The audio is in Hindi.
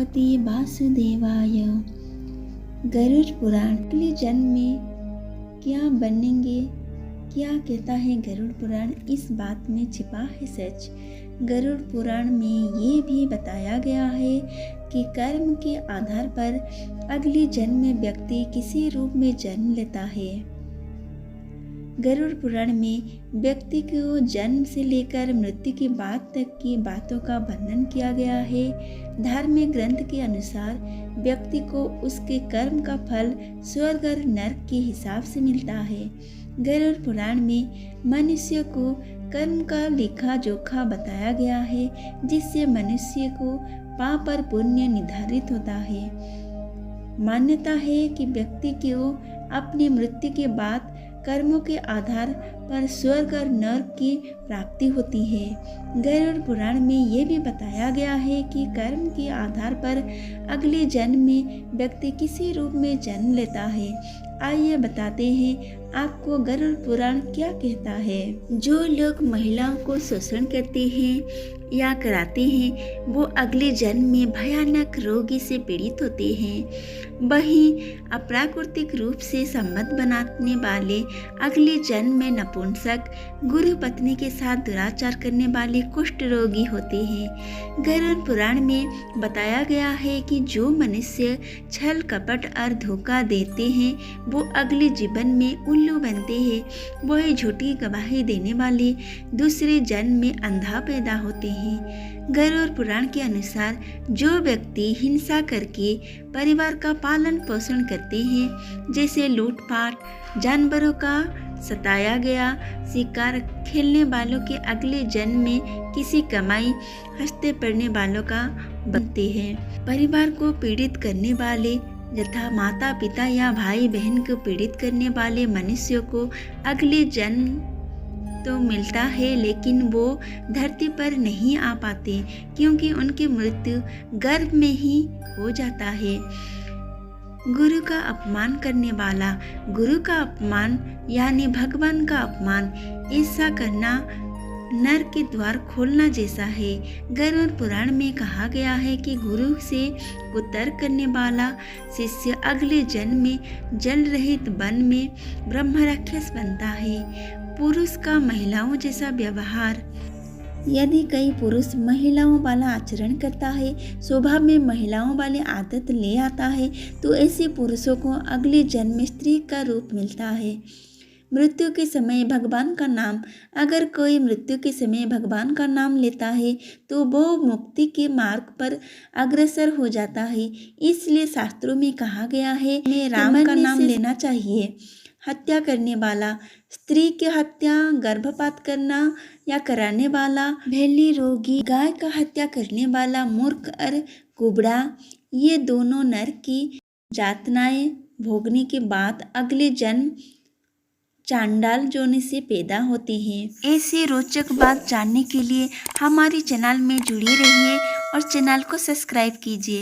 भगवते वासुदेवाय। गरुड़ पुराण। अगले जन्म में क्या बनेंगे, क्या कहता है गरुड़ पुराण, इस बात में छिपा है सच। गरुड़ पुराण में ये भी बताया गया है कि कर्म के आधार पर अगले जन्म में व्यक्ति किसी रूप में जन्म लेता है। गरुड़ पुराण में व्यक्ति को जन्म से लेकर मृत्यु की बात तक की बातों का वर्णन किया गया है। धार्मिक ग्रंथ के अनुसार व्यक्ति को उसके कर्म का फल स्वर्ग और नरक के हिसाब से मिलता है। गरुड़ पुराण में मनुष्य को कर्म का लेखा जोखा बताया गया है, जिससे मनुष्य को पाप और पुण्य निर्धारित होता है। मान्यता है कि व्यक्ति को अपनी मृत्यु के बाद कर्मों के आधार पर स्वर्ग और नरक की प्राप्ति होती है। गरुड़ पुराण में ये भी बताया गया है कि कर्म के आधार पर अगले जन्म में व्यक्ति किसी रूप में जन्म लेता है। आइए बताते हैं आपको गरुड़ पुराण क्या कहता है। जो लोग महिलाओं को शोषण करते हैं या कराते हैं वो अगले जन्म में भयानक रोगी से पीड़ित होते हैं। वहीं अप्राकृतिक रूप से संबंध बनाने वाले अगले जन्म में नपुंसक, गुरु पत्नी के साथ दुराचार करने वाले कुष्ठ रोगी होते हैं। गरुड़ पुराण में बताया गया है कि जो मनुष्य छल कपट और धोखा देते हैं वो अगले जीवन में उल्लू बनते हैं। वही झूठी गवाही देने वाले दूसरे जन्म में अंधा पैदा होते हैं। गरुड़ पुराण के अनुसार जो व्यक्ति हिंसा करके परिवार का पालन पोषण करते हैं, जैसे लूटपाट, जानवरों का सताया गया शिकार, खेलने वालों के अगले जन्म में किसी कमाई हंसते पढ़ने वालों का बनते हैं। परिवार को पीड़ित करने वाले यथा माता पिता या भाई बहन को पीड़ित करने वाले मनुष्यों को अगले जन्म तो मिलता है, लेकिन वो धरती पर नहीं आ पाते क्योंकि उनकी मृत्यु गर्भ में ही हो जाता है। गुरु का अपमान करने वाला, गुरु का अपमान यानी भगवान का अपमान, ऐसा करना नरक के द्वार खोलना जैसा है। गरुड़ पुराण में कहा गया है कि गुरु से कुतर्क करने वाला शिष्य अगले जन्म में जल रहित वन में ब्रह्म राक्षस बनता है। पुरुष का महिलाओं जैसा व्यवहार। यदि कई पुरुष महिलाओं वाला आचरण करता है, स्वभाव में महिलाओं वाली आदत ले आता है, तो ऐसे पुरुषों को अगले जन्म में स्त्री का रूप मिलता है। मृत्यु के समय भगवान का नाम। अगर कोई मृत्यु के समय भगवान का नाम लेता है तो वो मुक्ति के मार्ग पर अग्रसर हो जाता है। इसलिए शास्त्रों में कहा गया है हमें राम का नाम लेना चाहिए। हत्या करने वाला, स्त्री की हत्या, गर्भपात करना या कराने वाला, भेली रोगी, गाय का हत्या करने वाला, मूर्ख और कुबड़ा, ये दोनों नरक की यातनाएं भोगने के बाद अगले जन्म चांडाल योनि से पैदा होते हैं। ऐसी रोचक बात जानने के लिए हमारे चैनल में जुड़े रहिए और चैनल को सब्सक्राइब कीजिए।